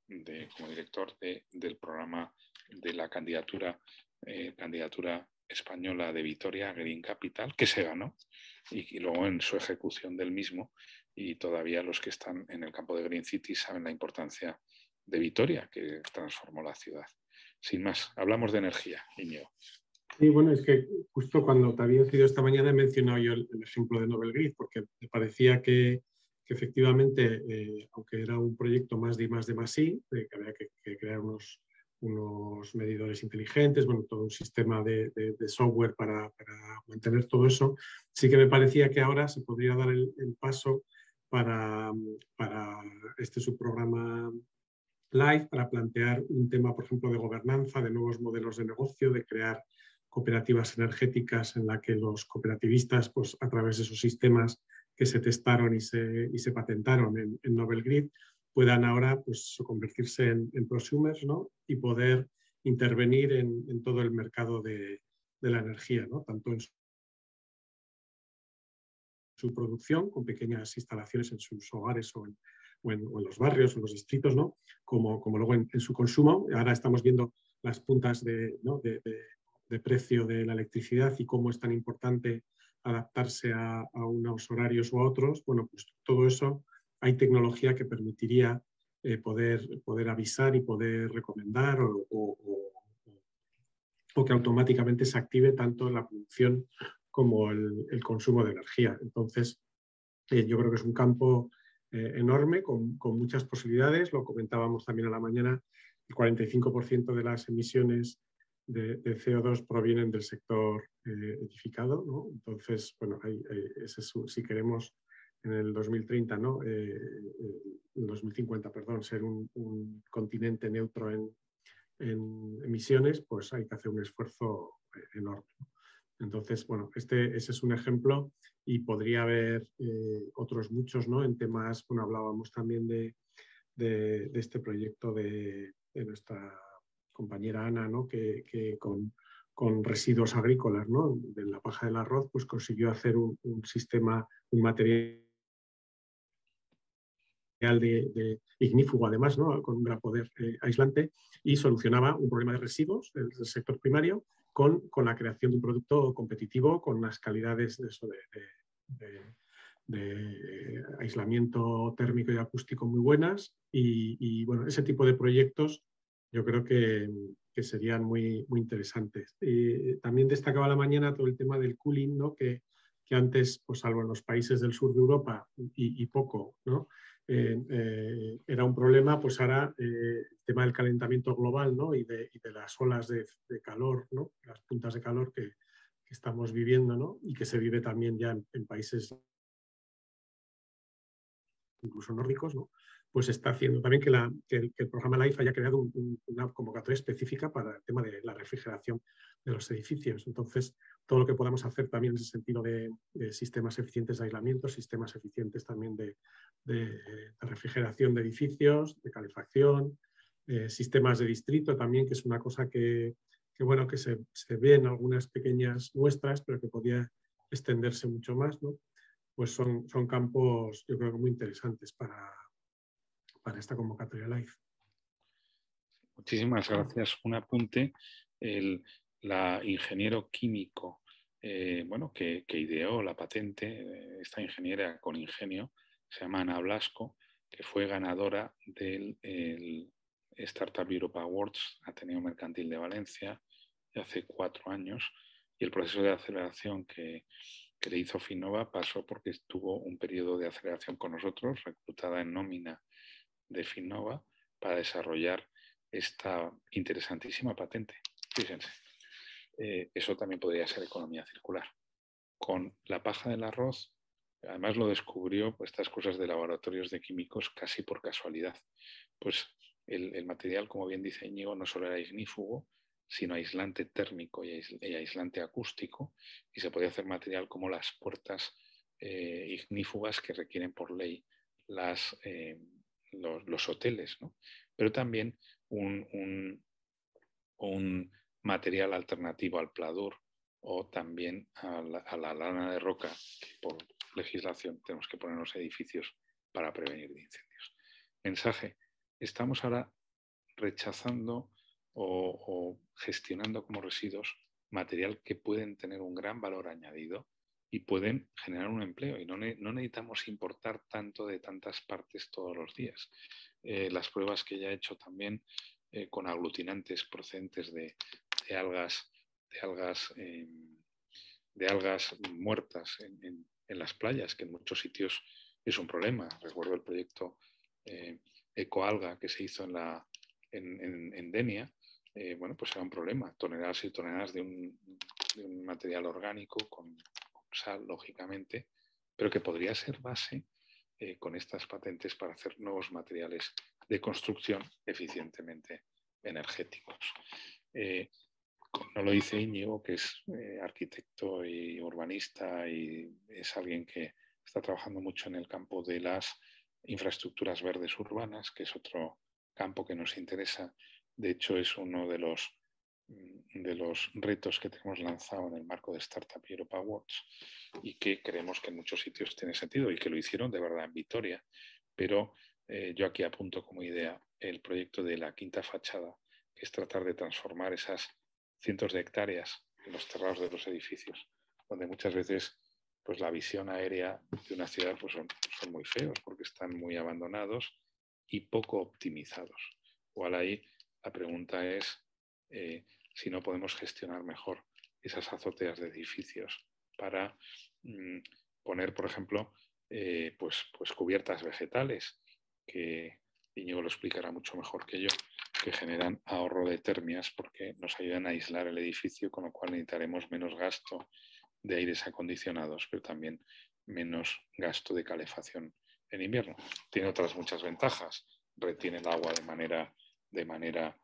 S1: como director del programa de la candidatura española de Vitoria, Green Capital, que se ganó, y luego en su ejecución del mismo, y todavía los que están en el campo de Green City saben la importancia de Vitoria, que transformó la ciudad. Sin más, hablamos de energía, Íñigo.
S3: Sí, bueno, es que justo cuando te había sido esta mañana he mencionado yo el ejemplo de Novel Grid, porque me parecía que efectivamente, aunque era un proyecto más de I+D+I, que había que crear unos medidores inteligentes, bueno, todo un sistema de software para mantener todo eso, sí que me parecía que ahora se podría dar el paso para este subprograma Live, para plantear un tema, por ejemplo, de gobernanza, de nuevos modelos de negocio, de crear cooperativas energéticas en la que los cooperativistas, pues a través de esos sistemas que se testaron y se patentaron en Novel Grid, puedan ahora pues, convertirse en prosumers, ¿no? Y poder intervenir en todo el mercado de la energía, ¿no? Tanto en su producción, con pequeñas instalaciones en sus hogares o en los barrios o en los distritos, ¿no? como luego en su consumo. Ahora estamos viendo las puntas de precio de la electricidad y cómo es tan importante adaptarse a unos horarios o a otros. Bueno, pues todo eso, hay tecnología que permitiría poder avisar y poder recomendar o que automáticamente se active tanto la producción como el consumo de energía. Entonces, yo creo que es un campo enorme, con muchas posibilidades. Lo comentábamos también a la mañana, el 45% de las emisiones de CO2 provienen del sector edificado, ¿no? Entonces, bueno, si queremos el 2030, ¿no? El 2050, perdón, ser un continente neutro en emisiones, pues hay que hacer un esfuerzo enorme. Entonces, bueno, ese es un ejemplo y podría haber otros muchos, ¿no? En temas, bueno, hablábamos también de este proyecto de nuestra compañera Ana, ¿no? que con residuos agrícolas, ¿no? De la paja del arroz, pues consiguió hacer un sistema, un material de ignífugo, además, ¿no? Con un gran poder aislante, y solucionaba un problema de residuos del sector primario con la creación de un producto competitivo con unas calidades de aislamiento térmico y acústico muy buenas. Y bueno, ese tipo de proyectos yo creo que serían muy, muy interesantes. También destacaba la mañana todo el tema del cooling, ¿no? que antes, pues salvo en los países del sur de Europa y poco, ¿no? Era un problema, pues ahora el tema del calentamiento global, ¿no? y de las olas de calor, ¿no? Las puntas de calor que estamos viviendo, ¿no? Y que se vive también ya en países incluso nórdicos, ¿no? Pues está haciendo también que el programa LIFE haya creado una convocatoria específica para el tema de la refrigeración de los edificios. Entonces, todo lo que podamos hacer también en ese sentido de sistemas eficientes de aislamiento, sistemas eficientes también de refrigeración de edificios, de calefacción, sistemas de distrito también, que es una cosa que bueno, que se ve en algunas pequeñas muestras, pero que podría extenderse mucho más, ¿no? Pues son campos, yo creo que muy interesantes para esta convocatoria LIFE.
S1: Muchísimas gracias. Un apunte. La ingeniero químico bueno, que ideó la patente, esta ingeniera con ingenio, se llama Ana Blasco, que fue ganadora del Startup Europe Awards, Ateneo Mercantil de Valencia, hace 4 años, y el proceso de aceleración que le hizo Finnova pasó porque estuvo un periodo de aceleración con nosotros, reclutada en nómina de Finnova, para desarrollar esta interesantísima patente. Fíjense, eso también podría ser economía circular. Con la paja del arroz, además lo descubrió, pues, estas cosas de laboratorios de químicos casi por casualidad. Pues el material, como bien dice Íñigo, no solo era ignífugo, sino aislante térmico y aislante acústico, y se podía hacer material como las puertas ignífugas que requieren por ley los hoteles, ¿no? Pero también un material alternativo al pladur o también a la lana de roca, que por legislación tenemos que poner en los edificios para prevenir incendios. Mensaje: estamos ahora rechazando o gestionando como residuos material que pueden tener un gran valor añadido y pueden generar un empleo, y no necesitamos importar tanto de tantas partes todos los días. Las pruebas que ya he hecho también con aglutinantes procedentes de algas muertas en las playas, que en muchos sitios es un problema. Recuerdo el proyecto Ecoalga que se hizo en Denia. Bueno, pues era un problema, toneladas y toneladas de un material orgánico con sal, lógicamente, pero que podría ser base con estas patentes para hacer nuevos materiales de construcción eficientemente energéticos. No lo dice Íñigo, que es arquitecto y urbanista, y es alguien que está trabajando mucho en el campo de las infraestructuras verdes urbanas, que es otro campo que nos interesa. De hecho, es uno de los retos que tenemos lanzado en el marco de Startup Europe Awards, y que creemos que en muchos sitios tiene sentido, y que lo hicieron de verdad en Vitoria. Pero yo aquí apunto como idea el proyecto de la quinta fachada, que es tratar de transformar esas cientos de hectáreas en los terrados de los edificios, donde muchas veces, pues, la visión aérea de una ciudad, pues, son muy feos porque están muy abandonados y poco optimizados. Igual ahí la pregunta es si no podemos gestionar mejor esas azoteas de edificios para poner, por ejemplo, pues cubiertas vegetales, que Íñigo lo explicará mucho mejor que yo, que generan ahorro de termias porque nos ayudan a aislar el edificio, con lo cual necesitaremos menos gasto de aires acondicionados, pero también menos gasto de calefacción en invierno. Tiene otras muchas ventajas. Retiene el agua de manera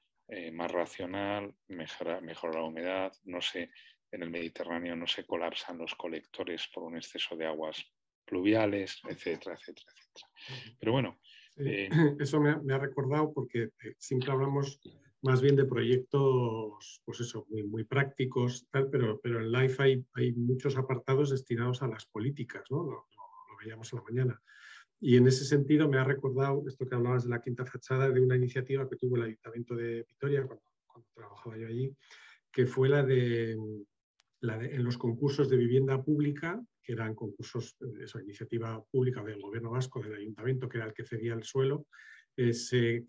S1: más racional, mejora la humedad, en el Mediterráneo no se colapsan los colectores por un exceso de aguas pluviales, etcétera, etcétera, etcétera. Pero bueno.
S3: Sí, eso me ha recordado porque siempre hablamos más bien de proyectos, pues eso, muy prácticos, tal, pero en LIFE hay muchos apartados destinados a las políticas, ¿no? Lo veíamos en la mañana. Y en ese sentido me ha recordado esto que hablabas de la quinta fachada, de una iniciativa que tuvo el Ayuntamiento de Vitoria cuando trabajaba yo allí, que fue la de en los concursos de vivienda pública, que eran concursos, esa iniciativa pública del gobierno vasco, del ayuntamiento, que era el que cedía el suelo, se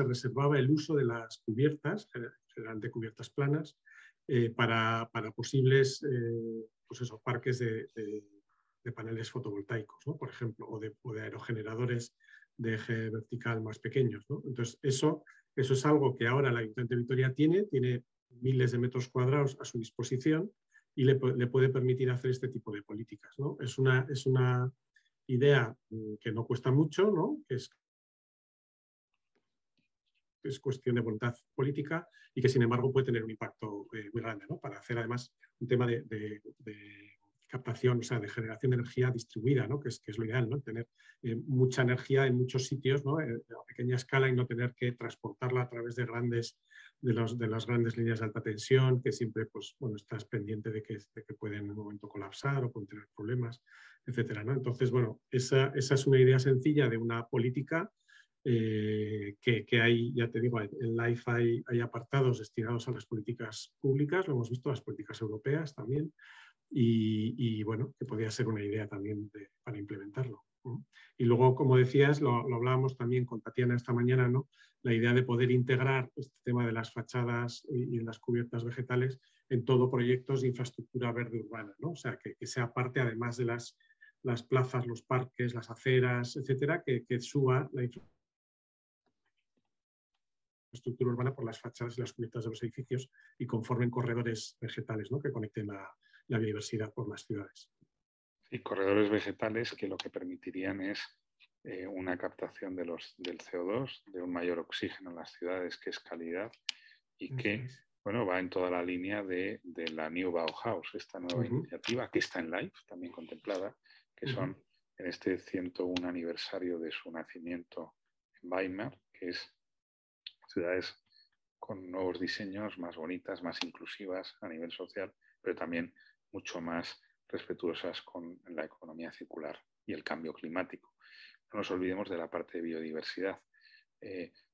S3: reservaba el uso de las cubiertas, eran de cubiertas planas, para posibles pues eso, parques de paneles fotovoltaicos, ¿no? Por ejemplo, o de aerogeneradores de eje vertical más pequeños, ¿no? Entonces, eso es algo que ahora el Ayuntamiento de Vitoria tiene miles de metros cuadrados a su disposición y le puede permitir hacer este tipo de políticas, ¿no? Es una idea que no cuesta mucho, ¿no? Que es cuestión de voluntad política y que, sin embargo, puede tener un impacto muy grande, ¿no? Para hacer, además, un tema de captación, o sea, de generación de energía distribuida, ¿no? que es lo ideal, ¿no? Tener mucha energía en muchos sitios, ¿no? A pequeña escala, y no tener que transportarla a través de las grandes líneas de alta tensión, que siempre, pues, bueno, estás pendiente de que pueden en un momento colapsar o pueden tener problemas, etcétera, ¿no? Entonces, bueno, esa es una idea sencilla de una política que hay, ya te digo, en LIFE hay apartados destinados a las políticas públicas, lo hemos visto, las políticas europeas también, y bueno, que podría ser una idea también para implementarlo. Y luego, como decías, lo hablábamos también con Tatiana esta mañana, ¿no? La idea de poder integrar este tema de las fachadas y de las cubiertas vegetales en todo proyectos de infraestructura verde urbana, ¿no? O sea, que sea parte, además de las plazas, los parques, las aceras, etcétera, que suba la infraestructura urbana por las fachadas y las cubiertas de los edificios y conformen corredores vegetales, ¿no? Que conecten la biodiversidad por las ciudades.
S1: Y corredores vegetales que lo que permitirían es una captación del CO2, de un mayor oxígeno en las ciudades, que es calidad, y que bueno, va en toda la línea de la New Bauhaus, esta nueva iniciativa que está en LIFE, también contemplada, que son en este 101 aniversario de su nacimiento en Weimar, que es ciudades con nuevos diseños, más bonitas, más inclusivas a nivel social, pero también mucho más respetuosas con la economía circular y el cambio climático. No nos olvidemos de la parte de biodiversidad.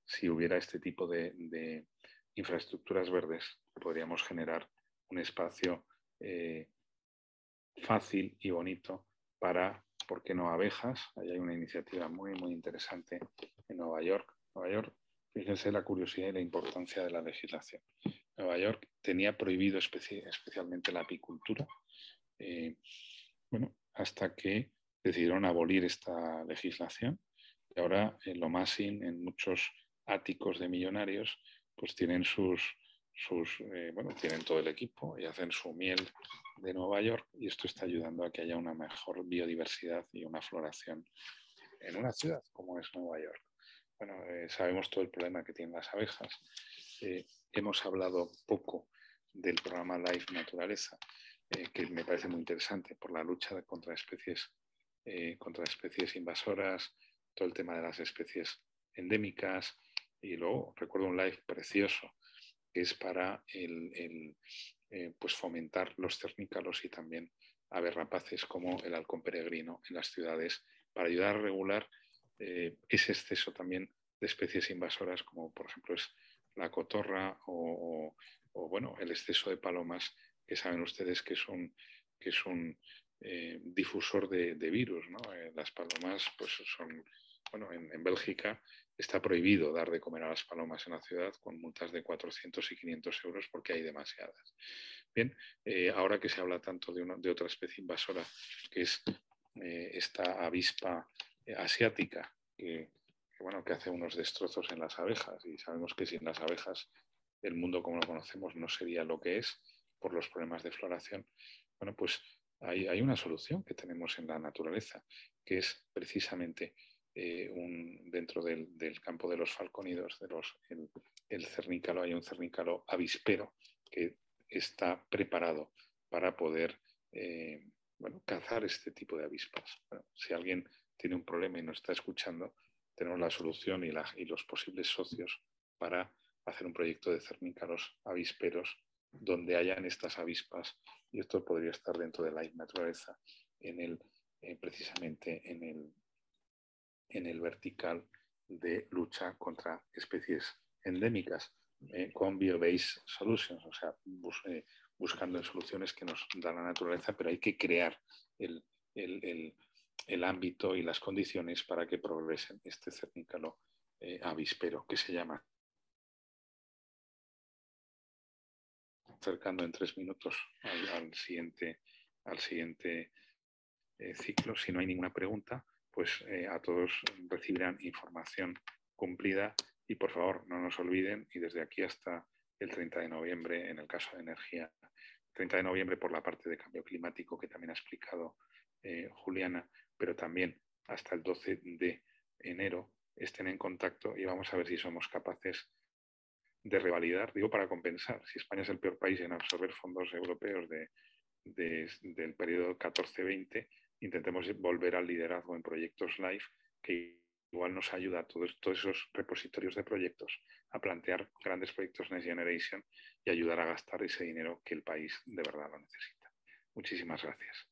S1: Si hubiera este tipo de infraestructuras verdes, podríamos generar un espacio fácil y bonito para, ¿por qué no, abejas? Ahí hay una iniciativa muy, muy interesante en Nueva York. Fíjense la curiosidad y la importancia de la legislación. Nueva York tenía prohibido especialmente la apicultura, hasta que decidieron abolir esta legislación. Y ahora en Lomassin, en muchos áticos de millonarios, pues tienen tienen todo el equipo y hacen su miel de Nueva York, y esto está ayudando a que haya una mejor biodiversidad y una floración en una ciudad como es Nueva York. Bueno, sabemos todo el problema que tienen las abejas. Hemos hablado poco del programa Life Naturaleza, que me parece muy interesante por la lucha contra especies invasoras, todo el tema de las especies endémicas, y luego recuerdo un live precioso que es para pues fomentar los cernícalos y también aves rapaces como el halcón peregrino en las ciudades, para ayudar a regular ese exceso también de especies invasoras, como por ejemplo es la cotorra o bueno, el exceso de palomas, que saben ustedes que es un difusor de virus, ¿no? Las palomas pues son, bueno, en Bélgica está prohibido dar de comer a las palomas en la ciudad, con multas de 400 y 500 euros porque hay demasiadas. Bien, ahora que se habla tanto de otra especie invasora, que es esta avispa asiática, que hace unos destrozos en las abejas, y sabemos que sin las abejas el mundo como lo conocemos no sería lo que es por los problemas de floración. Bueno, pues hay una solución que tenemos en la naturaleza, que es precisamente dentro del campo de los falcónidos, el cernícalo. Hay un cernícalo avispero que está preparado para poder cazar este tipo de avispas. Bueno, si alguien tiene un problema y nos está escuchando, tenemos la solución y los posibles socios para hacer un proyecto de cernícalos avisperos donde hayan estas avispas, y esto podría estar dentro de la naturaleza, precisamente en el vertical de lucha contra especies endémicas, con bio-based solutions, o sea, buscando soluciones que nos da la naturaleza, pero hay que crear el ámbito y las condiciones para que progresen este cernícalo avispero, que se llama. Acercando en 3 minutos al siguiente ciclo. Si no hay ninguna pregunta, pues a todos recibirán información cumplida y por favor no nos olviden, y desde aquí hasta el 30 de noviembre, en el caso de energía, 30 de noviembre por la parte de cambio climático que también ha explicado Juliana, pero también hasta el 12 de enero estén en contacto y vamos a ver si somos capaces de revalidar, digo para compensar. Si España es el peor país en absorber fondos europeos del periodo 14-20, intentemos volver al liderazgo en proyectos LIFE, que igual nos ayuda a todos esos repositorios de proyectos a plantear grandes proyectos Next Generation y ayudar a gastar ese dinero que el país de verdad lo necesita. Muchísimas gracias.